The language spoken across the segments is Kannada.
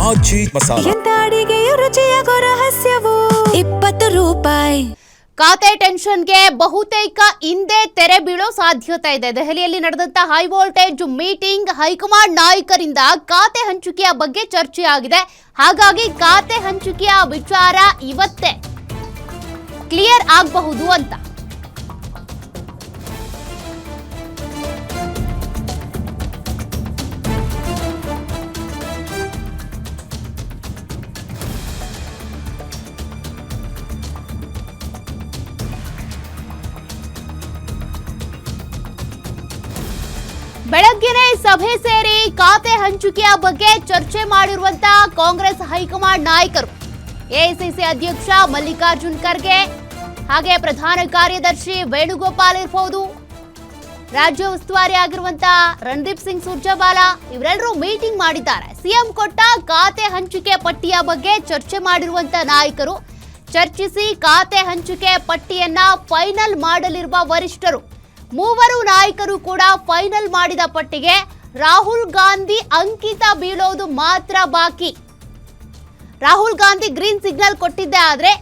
ಆಜಿ ಮಸಾಲಾ. ಎಂತ ಅಡಿಗೆಯ ರುಚಿಯಾಗೋ ರಹಸ್ಯವು 20 ರೂಪಾಯಿ. ಖಾತೆ ಟೆನ್ಷನ್ಗೆ ಬಹುತೇಕ ಹಿಂದೆ ತೆರೆ ಬೀಳೋ ಸಾಧ್ಯತೆ ಇದೆ. ದೆಹಲಿಯಲ್ಲಿ ನಡೆದಂತ ಹೈ ವೋಲ್ಟೇಜ್ ಮೀಟಿಂಗ್ ಹೈಕಮಾಂಡ್ ನಾಯಕರಿಂದ ಖಾತೆ ಹಂಚಿಕೆಯ ಬಗ್ಗೆ ಚರ್ಚೆಯಾಗಿದೆ. ಹಾಗಾಗಿ ಖಾತೆ ಹಂಚಿಕೆಯ ವಿಚಾರ ಇವತ್ತೇ ಕ್ಲಿಯರ್ ಆಗಬಹುದು ಅಂತ. ಬೆಳಗ್ಗೆನೇ ಸಭೆ ಸೇರಿ ಖಾತೆ ಹಂಚಿಕೆಯ ಬಗ್ಗೆ ಚರ್ಚೆ ಮಾಡಿರುವಂತ ಕಾಂಗ್ರೆಸ್ ಹೈಕಮಾಂಡ್ ನಾಯಕರು ಎಐಸಿಸಿ ಅಧ್ಯಕ್ಷ ಮಲ್ಲಿಕಾರ್ಜುನ್ ಖರ್ಗೆ, ಹಾಗೆ ಪ್ರಧಾನ ಕಾರ್ಯದರ್ಶಿ ವೇಣುಗೋಪಾಲ್ ಇರಬಹುದು, ರಾಜ್ಯ ಉಸ್ತುವಾರಿ ಆಗಿರುವಂತ ರಣದೀಪ್ ಸಿಂಗ್ ಸುರ್ಜೇವಾಲಾ ಇವರೆಲ್ಲರೂ ಮೀಟಿಂಗ್ ಮಾಡಿದ್ದಾರೆ. ಸಿಎಂ ಕೊಟ್ಟ ಖಾತೆ ಹಂಚಿಕೆ ಪಟ್ಟಿಯ ಬಗ್ಗೆ ಚರ್ಚೆ ಮಾಡಿರುವಂತ ನಾಯಕರು ಚರ್ಚಿಸಿ ಖಾತೆ ಹಂಚಿಕೆ ಪಟ್ಟಿಯನ್ನ ಫೈನಲ್ ಮಾಡಲಿರುವ ವರಿಷ್ಠರು. ಮೂವರು ನಾಯಕರು ಕೂಡ ಫೈನಲ್ ಮಾಡಿದ ಪಟ್ಟಿಗೆ ರಾಹುಲ್ ಗಾಂಧಿ ಅಂಕಿತ ಬೀಳೋದು ಮಾತ್ರ ಬಾಕಿ. ರಾಹುಲ್ ಗಾಂಧಿ ಗ್ರೀನ್ ಸಿಗ್ನಲ್ ಕೊಟ್ಟಿದ್ದೆ ಆದ್ರೆ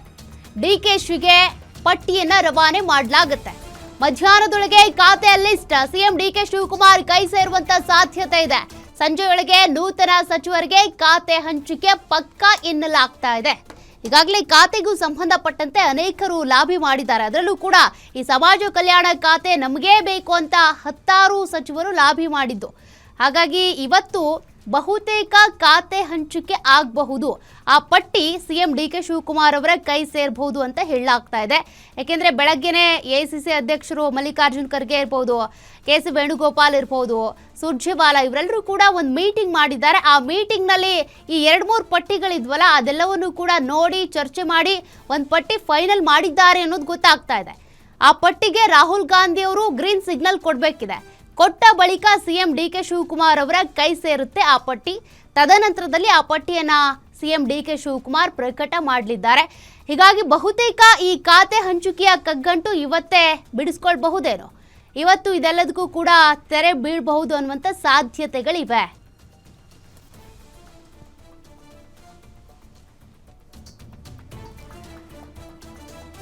ಡಿಕೆಶಿಗೆ ಪಟ್ಟಿಯನ್ನ ರವಾನೆ ಮಾಡಲಾಗುತ್ತೆ. ಮಧ್ಯಾಹ್ನದೊಳಗೆ ಖಾತೆ ಲಿಸ್ಟ್ ಸಿಎಂ ಡಿಕೆ ಶಿವಕುಮಾರ್ ಕೈ ಸೇರುವಂತ ಸಾಧ್ಯತೆ ಇದೆ. ಸಂಜೆಯೊಳಗೆ ನೂತನ ಸಚಿವರಿಗೆ ಖಾತೆ ಹಂಚಿಕೆ ಪಕ್ಕಾ ಎನ್ನಲಾಗ್ತಾ ಇದೆ. ಈಗಾಗಲೇ ಖಾತೆಗೂ ಸಂಬಂಧಪಟ್ಟಂತೆ ಅನೇಕರು ಲಾಬಿ ಮಾಡಿದ್ದಾರೆ. ಅದರಲ್ಲೂ ಕೂಡ ಈ ಸಮಾಜ ಕಲ್ಯಾಣ ಖಾತೆ ನಮಗೇ ಬೇಕು ಅಂತ 10 ಸಚಿವರು ಲಾಬಿ ಮಾಡಿದ್ದು. ಹಾಗಾಗಿ ಇವತ್ತು ಬಹುತೇಕ ಖಾತೆ ಹಂಚಿಕೆ ಆಗಬಹುದು. ಆ ಪಟ್ಟಿ ಸಿಎಂ ಡಿಕೆ ಶಿವಕುಮಾರ್ ಅವರ ಕೈ ಸೇರಬಹುದು ಅಂತ ಹೇಳಲಾಗ್ತಾ ಇದೆ. ಯಾಕೆಂದ್ರೆ ಬೆಳಗ್ಗೆನೆ ಎಐಸಿಸಿ ಅಧ್ಯಕ್ಷರು ಮಲ್ಲಿಕಾರ್ಜುನ್ ಖರ್ಗೆ ಇರ್ಬೋದು, ಕೆಸಿ ವೇಣುಗೋಪಾಲ್ ಇರ್ಬೋದು, ಸುರ್ಜೇವಾಲಾ ಇವರೆಲ್ಲರೂ ಕೂಡ ಒಂದು ಮೀಟಿಂಗ್ ಮಾಡಿದ್ದಾರೆ. ಆ ಮೀಟಿಂಗ್ನಲ್ಲಿ ಈ 2-3 ಪಟ್ಟಿಗಳಿದ್ವಲ್ಲ ಅದೆಲ್ಲವನ್ನು ಕೂಡ ನೋಡಿ ಚರ್ಚೆ ಮಾಡಿ ಒಂದು ಪಟ್ಟಿ ಫೈನಲ್ ಮಾಡಿದ್ದಾರೆ ಅನ್ನೋದು ಗೊತ್ತಾಗ್ತಾ ಇದೆ. ಆ ಪಟ್ಟಿಗೆ ರಾಹುಲ್ ಗಾಂಧಿ ಅವರು ಗ್ರೀನ್ ಸಿಗ್ನಲ್ ಕೊಡಬೇಕಿದೆ. ಕೊಟ್ಟ ಬಳಿಕ ಸಿಎಂ ಡಿಕೆ ಶಿವಕುಮಾರ್ ಅವರ ಕೈ ಸೇರುತ್ತೆ ಆ ಪಟ್ಟಿ. ತದನಂತರದಲ್ಲಿ ಆ ಪಟ್ಟಿಯನ್ನ ಸಿಎಂ ಡಿಕೆ ಶಿವಕುಮಾರ್ ಪ್ರಕಟ ಮಾಡಲಿದ್ದಾರೆ. ಹೀಗಾಗಿ ಬಹುತೇಕ ಈ ಖಾತೆ ಹಂಚಿಕೆಯ ಕಗ್ಗಂಟು ಇವತ್ತೇ ಬಿಡಿಸ್ಕೊಳ್ಬಹುದೇನೋ. ಇವತ್ತು ಇದೆಲ್ಲದಕ್ಕೂ ಕೂಡ ತೆರೆ ಬೀಳಬಹುದು ಅನ್ನುವಂಥ ಸಾಧ್ಯತೆಗಳಿವೆ.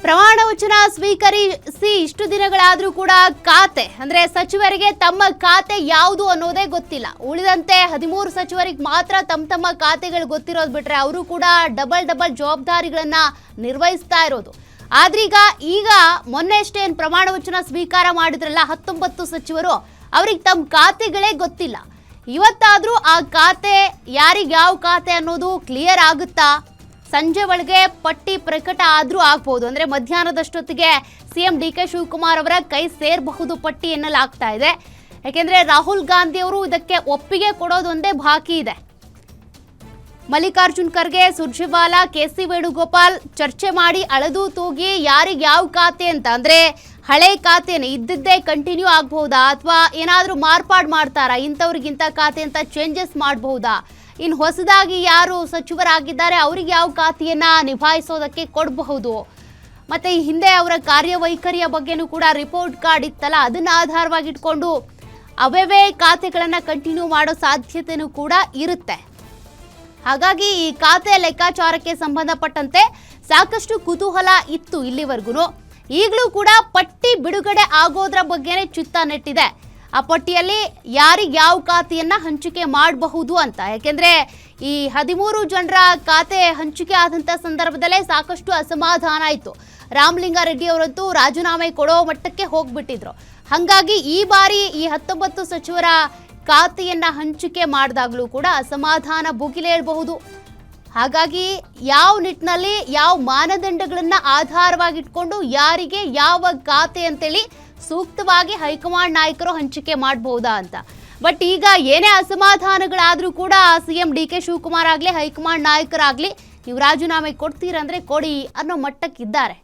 ಪ್ರಮಾಣ ವಚನ ಸ್ವೀಕರಿಸಿ ಇಷ್ಟು ದಿನಗಳಾದರೂ ಕೂಡ ಖಾತೆ ಅಂದ್ರೆ ಸಚಿವರಿಗೆ ತಮ್ಮ ಖಾತೆ ಯಾವುದು ಅನ್ನೋದೇ ಗೊತ್ತಿಲ್ಲ. ಉಳಿದಂತೆ 13 ಸಚಿವರಿಗೆ ಮಾತ್ರ ತಮ್ಮ ಖಾತೆಗಳು ಗೊತ್ತಿರೋದು ಬಿಟ್ರೆ ಅವರು ಕೂಡ ಡಬಲ್ ಜವಾಬ್ದಾರಿಗಳನ್ನ ನಿರ್ವಹಿಸ್ತಾ ಇರೋದು. ಆದ್ರೀಗ ಮೊನ್ನೆ ಅಷ್ಟೇ ಪ್ರಮಾಣ ವಚನ ಸ್ವೀಕಾರ ಮಾಡಿದ್ರಲ್ಲ 19 ಸಚಿವರು, ಅವ್ರಿಗೆ ತಮ್ಮ ಖಾತೆಗಳೇ ಗೊತ್ತಿಲ್ಲ. ಇವತ್ತಾದ್ರೂ ಆ ಖಾತೆ ಯಾರಿಗೆ ಯಾವ ಖಾತೆ ಅನ್ನೋದು ಕ್ಲಿಯರ್ ಆಗುತ್ತಾ? ಸಂಜೆ ಒಳಗೆ ಪಟ್ಟಿ ಪ್ರಕಟ ಆದ್ರೂ ಆಗ್ಬಹುದು. ಅಂದ್ರೆ ಮಧ್ಯಾಹ್ನದಷ್ಟೊತ್ತಿಗೆ ಸಿಎಂ ಡಿಕೆ ಶಿವಕುಮಾರ್ ಅವರ ಕೈ ಸೇರಬಹುದು ಪಟ್ಟಿ ಎನ್ನಲಾಗ್ತಾ ಇದೆ. ಯಾಕೆಂದ್ರೆ ರಾಹುಲ್ ಗಾಂಧಿ ಅವರು ಇದಕ್ಕೆ ಒಪ್ಪಿಗೆ ಕೊಡೋದೊಂದೇ ಬಾಕಿ ಇದೆ. ಮಲ್ಲಿಕಾರ್ಜುನ್ ಖರ್ಗೆ, ಸುರ್ಜೇವಾಲಾ, ಕೆಸಿ ವೇಣುಗೋಪಾಲ್ ಚರ್ಚೆ ಮಾಡಿ ಅಳೆದು ತೂಗಿ ಯಾರಿಗೆ ಯಾವ ಖಾತೆ ಅಂತ, ಅಂದ್ರೆ ಹಳೆ ಖಾತೆನೇ ಇದ್ದಿದ್ದೇ ಕಂಟಿನ್ಯೂ ಆಗಬಹುದಾ ಅಥವಾ ಏನಾದರೂ ಮಾರ್ಪಾಡು ಮಾಡ್ತಾರಾ, ಇಂಥವ್ರಿಗಿಂತ ಖಾತೆ ಅಂತ ಚೇಂಜಸ್ ಮಾಡಬಹುದಾ, ಇನ್ನು ಹೊಸದಾಗಿ ಯಾರು ಸಚಿವರಾಗಿದ್ದಾರೆ ಅವರಿಗೆ ಯಾವ ಖಾತೆಯನ್ನ ನಿಭಾಯಿಸೋದಕ್ಕೆ ಕೊಡಬಹುದು, ಮತ್ತೆ ಈ ಹಿಂದೆ ಅವರ ಕಾರ್ಯವೈಖರಿಯ ಬಗ್ಗೆನೂ ಕೂಡ ರಿಪೋರ್ಟ್ ಕಾರ್ಡ್ ಇತ್ತಲ್ಲ ಅದನ್ನ ಆಧಾರವಾಗಿಟ್ಕೊಂಡು ಅವೇ ಖಾತೆಗಳನ್ನ ಕಂಟಿನ್ಯೂ ಮಾಡೋ ಸಾಧ್ಯತೆನೂ ಕೂಡ ಇರುತ್ತೆ. ಹಾಗಾಗಿ ಈ ಖಾತೆ ಲೆಕ್ಕಾಚಾರಕ್ಕೆ ಸಂಬಂಧಪಟ್ಟಂತೆ ಸಾಕಷ್ಟು ಕುತೂಹಲ ಇತ್ತು ಇಲ್ಲಿವರೆಗೂ. ಈಗಲೂ ಕೂಡ ಪಟ್ಟಿ ಬಿಡುಗಡೆ ಆಗೋದ್ರ ಬಗ್ಗೆನೇ ಚಿತ್ತ ನೆಟ್ಟಿದೆ. ಆ ಪಟ್ಟಿಯಲ್ಲಿ ಯಾರಿಗೆ ಯಾವ ಖಾತೆಯನ್ನ ಹಂಚಿಕೆ ಮಾಡಬಹುದು ಅಂತ. ಯಾಕೆಂದ್ರೆ ಈ 13 ಜನರ ಖಾತೆ ಹಂಚಿಕೆ ಆದಂಥ ಸಂದರ್ಭದಲ್ಲೇ ಸಾಕಷ್ಟು ಅಸಮಾಧಾನ ಇತ್ತು. ರಾಮಲಿಂಗಾರೆಡ್ಡಿ ಅವರಂತೂ ರಾಜೀನಾಮೆ ಕೊಡೋ ಮಟ್ಟಕ್ಕೆ ಹೋಗ್ಬಿಟ್ಟಿದ್ರು. ಹಾಗಾಗಿ ಈ ಬಾರಿ ಈ 19 ಸಚಿವರ ಖಾತೆಯನ್ನ ಹಂಚಿಕೆ ಮಾಡಿದಾಗಲೂ ಕೂಡ ಅಸಮಾಧಾನ ಭುಗಿಲೇಳಬಹುದು. ಹಾಗಾಗಿ ಯಾವ ನಿಟ್ಟಿನಲ್ಲಿ ಯಾವ ಮಾನದಂಡಗಳನ್ನ ಆಧಾರವಾಗಿಟ್ಕೊಂಡು ಯಾರಿಗೆ ಯಾವ ಖಾತೆ ಅಂತೇಳಿ ಸೂಕ್ತವಾಗಿ ಹೈಕಮಾಂಡ್ ನಾಯಕರು ಹಂಚಿಕೆ ಮಾಡಬಹುದಾ ಅಂತ. ಬಟ್ ಈಗ ಏನೇ ಅಸಮಾಧಾನಗಳಾದರೂ ಕೂಡ ಸಿಎಂ ಡಿಕೆ ಶಿವಕುಮಾರ್ ಆಗಲಿ ಹೈಕಮಾಂಡ್ ನಾಯಕರಾಗಲಿ ನೀವು ರಾಜೀನಾಮೆ ಕೊಡ್ತೀರಂದ್ರೆ ಕೊಡಿ ಅನ್ನೋ ಮಟ್ಟಕ್ಕಿದ್ದಾರೆ.